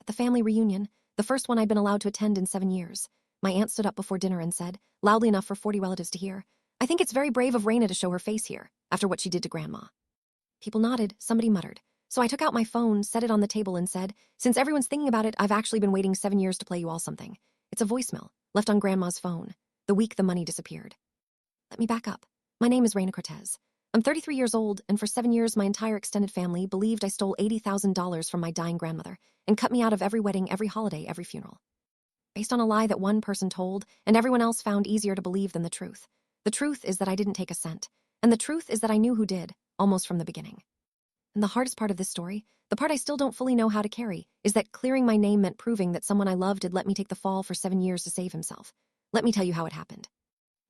the family reunion, the first one I'd been allowed to attend in 7 years. My aunt stood up before dinner and said, loudly enough for 40 relatives to hear, "I think it's very brave of Raina to show her face here, after what she did to Grandma." People nodded, somebody muttered. So I took out my phone, set it on the table and said, "Since everyone's thinking about it, I've actually been waiting 7 years to play you all something. It's a voicemail, left on Grandma's phone, the week the money disappeared." Let me back up. My name is Raina Cortez. I'm 33 years old, and for 7 years my entire extended family believed I stole $80,000 from my dying grandmother and cut me out of every wedding, every holiday, every funeral. Based on a lie that one person told and everyone else found easier to believe than the truth. The truth is that I didn't take a cent, and the truth is that I knew who did, almost from the beginning. And the hardest part of this story, the part I still don't fully know how to carry, is that clearing my name meant proving that someone I loved had let me take the fall for 7 years to save himself. Let me tell you how it happened.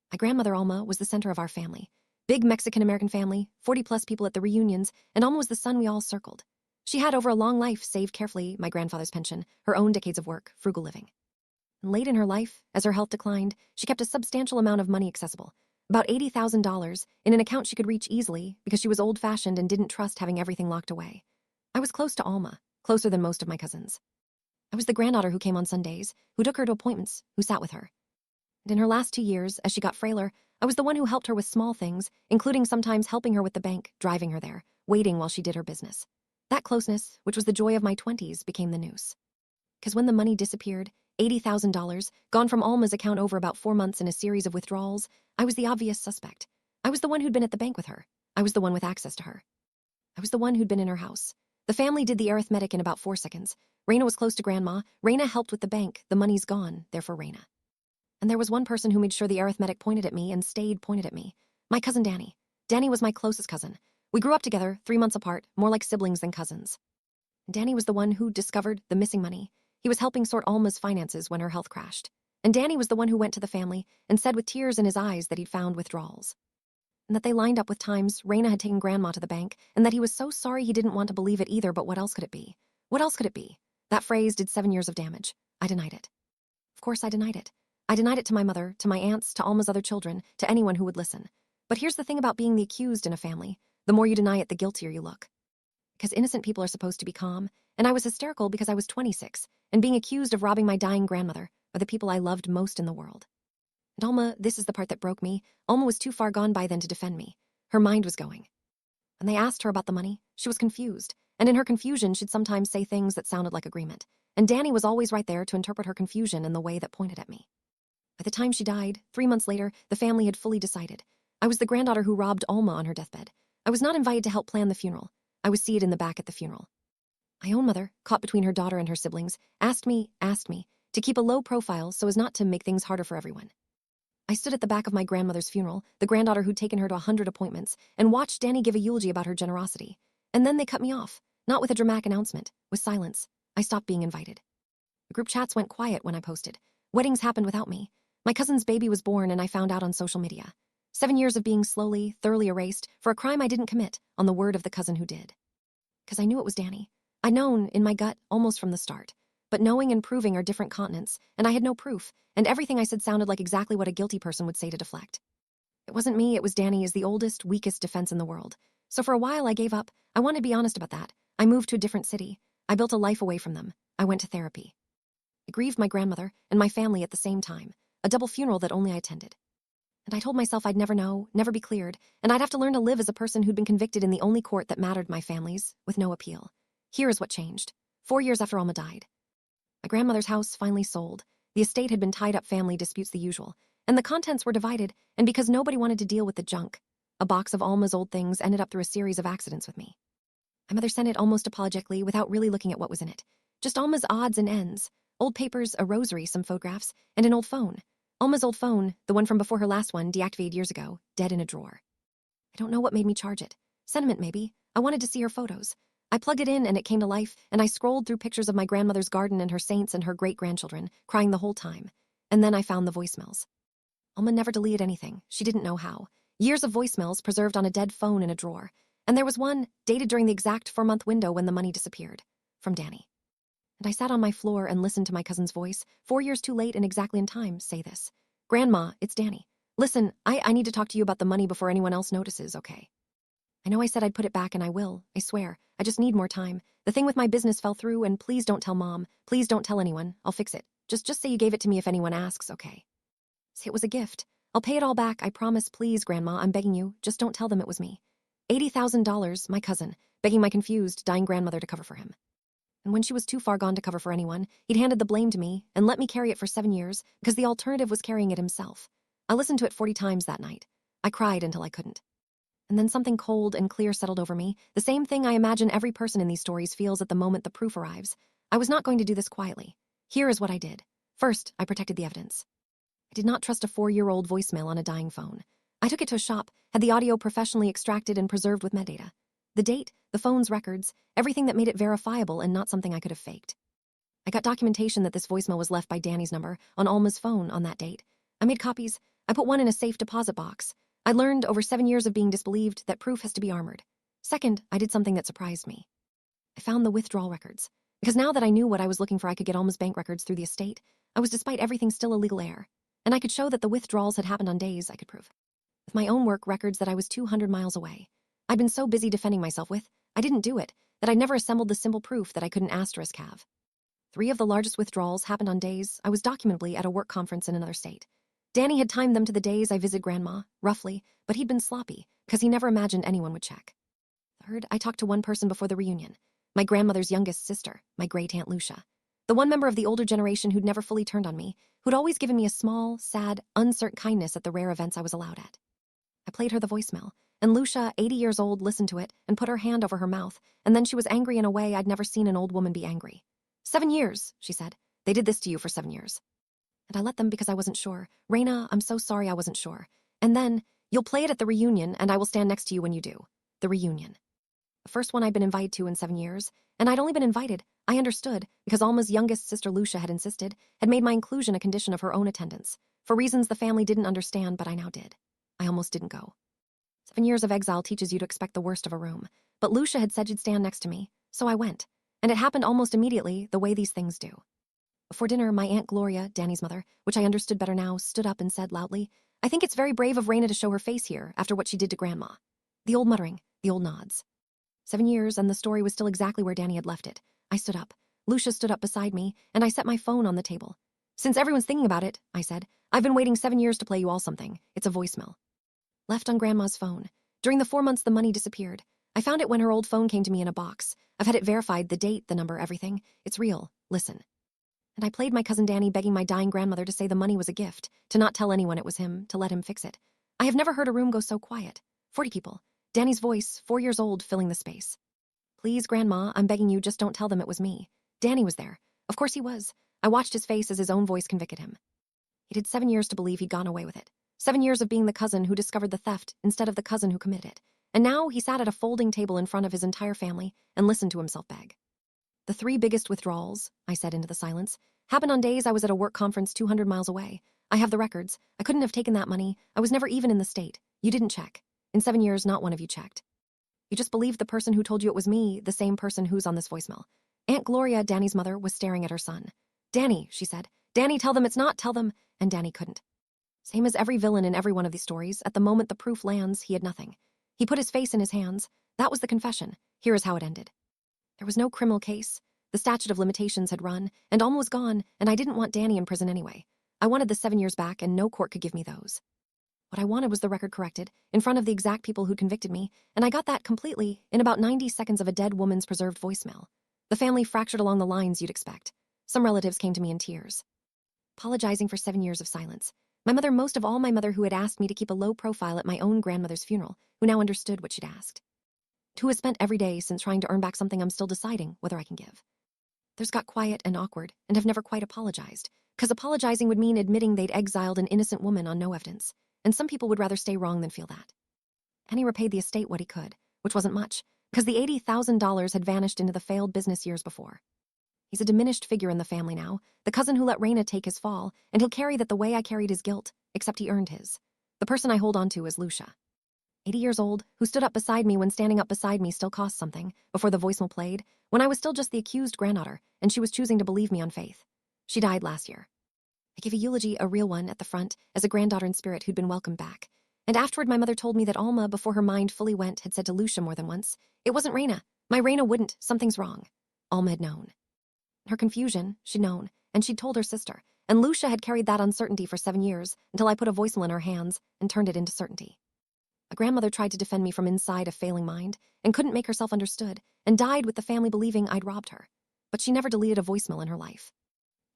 My grandmother, Alma, was the center of our family. Big Mexican-American family, 40-plus people at the reunions, and Alma was the sun we all circled. She had over a long life saved carefully my grandfather's pension, her own decades of work, frugal living. And late in her life, as her health declined, she kept a substantial amount of money accessible, about $80,000, in an account she could reach easily because she was old-fashioned and didn't trust having everything locked away. I was close to Alma, closer than most of my cousins. I was the granddaughter who came on Sundays, who took her to appointments, who sat with her. And in her last 2 years, as she got frailer, I was the one who helped her with small things, including sometimes helping her with the bank, driving her there, waiting while she did her business. That closeness, which was the joy of my 20s, became the noose. Because when the money disappeared, $80,000, gone from Alma's account over about 4 months in a series of withdrawals, I was the obvious suspect. I was the one who'd been at the bank with her. I was the one with access to her. I was the one who'd been in her house. The family did the arithmetic in about 4 seconds. Raina was close to Grandma. Raina helped with the bank. The money's gone, therefore Raina. And there was one person who made sure the arithmetic pointed at me and stayed pointed at me. My cousin Danny. Danny was my closest cousin. We grew up together, 3 months apart, more like siblings than cousins. Danny was the one who discovered the missing money. He was helping sort Alma's finances when her health crashed. And Danny was the one who went to the family and said with tears in his eyes that he'd found withdrawals. And that they lined up with times Raina had taken Grandma to the bank, and that he was so sorry he didn't want to believe it either, but what else could it be? What else could it be? That phrase did 7 years of damage. I denied it. Of course I denied it. I denied it to my mother, to my aunts, to Alma's other children, to anyone who would listen. But here's the thing about being the accused in a family. The more you deny it, the guiltier you look. Because innocent people are supposed to be calm, and I was hysterical because I was 26, and being accused of robbing my dying grandmother, or the people I loved most in the world. And Alma, this is the part that broke me, Alma was too far gone by then to defend me. Her mind was going. When they asked her about the money, she was confused, and in her confusion she'd sometimes say things that sounded like agreement. And Danny was always right there to interpret her confusion in the way that pointed at me. By the time she died, 3 months later, the family had fully decided. I was the granddaughter who robbed Alma on her deathbed. I was not invited to help plan the funeral. I was seated in the back at the funeral. My own mother, caught between her daughter and her siblings, asked me, to keep a low profile so as not to make things harder for everyone. I stood at the back of my grandmother's funeral, the granddaughter who'd taken her to 100 appointments, and watched Danny give a eulogy about her generosity. And then they cut me off, not with a dramatic announcement, with silence. I stopped being invited. The group chats went quiet when I posted. Weddings happened without me. My cousin's baby was born and I found out on social media. 7 years of being slowly, thoroughly erased for a crime I didn't commit, on the word of the cousin who did. Because I knew it was Danny. I'd known, in my gut, almost from the start. But knowing and proving are different continents, and I had no proof, and everything I said sounded like exactly what a guilty person would say to deflect. It wasn't me, it was Danny as the oldest, weakest defense in the world. So for a while I gave up. I wanted to be honest about that. I moved to a different city. I built a life away from them. I went to therapy. I grieved my grandmother and my family at the same time, a double funeral that only I attended. And I told myself I'd never know, never be cleared, and I'd have to learn to live as a person who'd been convicted in the only court that mattered, my family's, with no appeal. Here is what changed. 4 years after Alma died. My grandmother's house finally sold. The estate had been tied up, family disputes the usual, and the contents were divided, and because nobody wanted to deal with the junk, a box of Alma's old things ended up through a series of accidents with me. My mother sent it almost apologetically without really looking at what was in it. Just Alma's odds and ends. Old papers, a rosary, some photographs, and an old phone. Alma's old phone, the one from before her last one, deactivated years ago, dead in a drawer. I don't know what made me charge it. Sentiment, maybe. I wanted to see her photos. I plugged it in and it came to life, and I scrolled through pictures of my grandmother's garden and her saints and her great-grandchildren, crying the whole time. And then I found the voicemails. Alma never deleted anything. She didn't know how. Years of voicemails preserved on a dead phone in a drawer. And there was one, dated during the exact 4-month window when the money disappeared. From Danny. And I sat on my floor and listened to my cousin's voice, 4 years too late and exactly in time, say this. "Grandma, it's Danny. Listen, I need to talk to you about the money before anyone else notices, okay?" I know I said I'd put it back and I will, I swear. I just need more time. The thing with my business fell through and please don't tell Mom. Please don't tell anyone. I'll fix it. Just say you gave it to me if anyone asks, okay? Say it was a gift. I'll pay it all back, I promise. Please, Grandma, I'm begging you. Just don't tell them it was me. $80,000, my cousin, begging my confused, dying grandmother to cover for him. And when she was too far gone to cover for anyone, he'd handed the blame to me and let me carry it for 7 years because the alternative was carrying it himself. I listened to it 40 times that night. I cried until I couldn't. And then something cold and clear settled over me, the same thing I imagine every person in these stories feels at the moment the proof arrives. I was not going to do this quietly. Here is what I did. First, I protected the evidence. I did not trust a 4-year-old voicemail on a dying phone. I took it to a shop, had the audio professionally extracted and preserved with metadata. The date, the phone's records, everything that made it verifiable and not something I could have faked. I got documentation that this voicemail was left by Danny's number on Alma's phone on that date. I made copies. I put one in a safe deposit box. I learned over 7 years of being disbelieved that proof has to be armored. Second, I did something that surprised me. I found the withdrawal records. Because now that I knew what I was looking for, I could get Alma's bank records through the estate. I was, despite everything, still a legal heir. And I could show that the withdrawals had happened on days I could prove. With my own work records that I was 200 miles away. I'd been so busy defending myself with, I didn't do it, that I'd never assembled the simple proof that I couldn't asterisk have. 3 of the largest withdrawals happened on days I was documentably at a work conference in another state. Danny had timed them to the days I visited Grandma, roughly, but he'd been sloppy, because he never imagined anyone would check. Third, I talked to one person before the reunion. My grandmother's youngest sister, my great-aunt Lucia. The one member of the older generation who'd never fully turned on me, who'd always given me a small, sad, uncertain kindness at the rare events I was allowed at. I played her the voicemail, and Lucia, 80 years old, listened to it and put her hand over her mouth, and then she was angry in a way I'd never seen an old woman be angry. 7 years, she said. They did this to you for 7 years. And I let them because I wasn't sure. Raina, I'm so sorry I wasn't sure. And then, you'll play it at the reunion, and I will stand next to you when you do. The reunion. The first one I'd been invited to in 7 years, and I'd only been invited, I understood, because Alma's youngest sister Lucia had insisted, had made my inclusion a condition of her own attendance, for reasons the family didn't understand, but I now did. I almost didn't go. 7 years of exile teaches you to expect the worst of a room, but Lucia had said she'd stand next to me, so I went, and it happened almost immediately, the way these things do. Before dinner, my Aunt Gloria, Danny's mother, which I understood better now, stood up and said loudly, I think it's very brave of Raina to show her face here after what she did to Grandma. The old muttering, the old nods. 7 years, and the story was still exactly where Danny had left it. I stood up. Lucia stood up beside me, and I set my phone on the table. Since everyone's thinking about it, I said, I've been waiting 7 years to play you all something. It's a voicemail. Left on Grandma's phone. During the 4 months the money disappeared. I found it when her old phone came to me in a box. I've had it verified, the date, the number, everything. It's real. Listen. And I played my cousin Danny begging my dying grandmother to say the money was a gift, to not tell anyone it was him, to let him fix it. I have never heard a room go so quiet. 40 people. Danny's voice, 4 years old, filling the space. Please, Grandma, I'm begging you, just don't tell them it was me. Danny was there. Of course he was. I watched his face as his own voice convicted him. It had 7 years to believe he'd gone away with it. 7 years of being the cousin who discovered the theft instead of the cousin who committed it. And now he sat at a folding table in front of his entire family and listened to himself beg. The 3 biggest withdrawals, I said into the silence, happened on days I was at a work conference 200 miles away. I have the records. I couldn't have taken that money. I was never even in the state. You didn't check. In 7 years, not one of you checked. You just believed the person who told you it was me, the same person who's on this voicemail. Aunt Gloria, Danny's mother, was staring at her son. Danny, she said. Danny, tell them it's not, tell them. And Danny couldn't. Same as every villain in every one of these stories, at the moment the proof lands, he had nothing. He put his face in his hands. That was the confession. Here is how it ended. There was no criminal case. The statute of limitations had run, and Alma was gone, and I didn't want Danny in prison anyway. I wanted the 7 years back, and no court could give me those. What I wanted was the record corrected, in front of the exact people who'd convicted me, and I got that completely in about 90 seconds of a dead woman's preserved voicemail. The family fractured along the lines you'd expect. Some relatives came to me in tears. Apologizing for 7 years of silence. My mother, most of all my mother, who had asked me to keep a low profile at my own grandmother's funeral, who now understood what she'd asked. Who has spent every day since trying to earn back something I'm still deciding whether I can give. Others got quiet and awkward and have never quite apologized, because apologizing would mean admitting they'd exiled an innocent woman on no evidence, and some people would rather stay wrong than feel that. Annie repaid the estate what he could, which wasn't much, because the $80,000 had vanished into the failed business years before. He's a diminished figure in the family now, the cousin who let Raina take his fall, and he'll carry that the way I carried his guilt, except he earned his. The person I hold on to is Lucia. 80 years old, who stood up beside me when standing up beside me still cost something, before the voicemail played, when I was still just the accused granddaughter, and she was choosing to believe me on faith. She died last year. I gave a eulogy, a real one, at the front, as a granddaughter in spirit who'd been welcomed back. And afterward, my mother told me that Alma, before her mind fully went, had said to Lucia more than once, "It wasn't Raina. My Raina wouldn't. Something's wrong." Alma had known. Her confusion, she'd known, and she'd told her sister. And Lucia had carried that uncertainty for 7 years, until I put a voicemail in her hands and turned it into certainty. A grandmother tried to defend me from inside a failing mind, and couldn't make herself understood, and died with the family believing I'd robbed her. But she never deleted a voicemail in her life.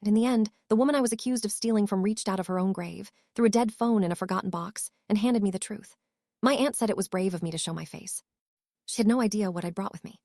And in the end, the woman I was accused of stealing from reached out of her own grave, threw a dead phone in a forgotten box, and handed me the truth. My aunt said it was brave of me to show my face. She had no idea what I'd brought with me.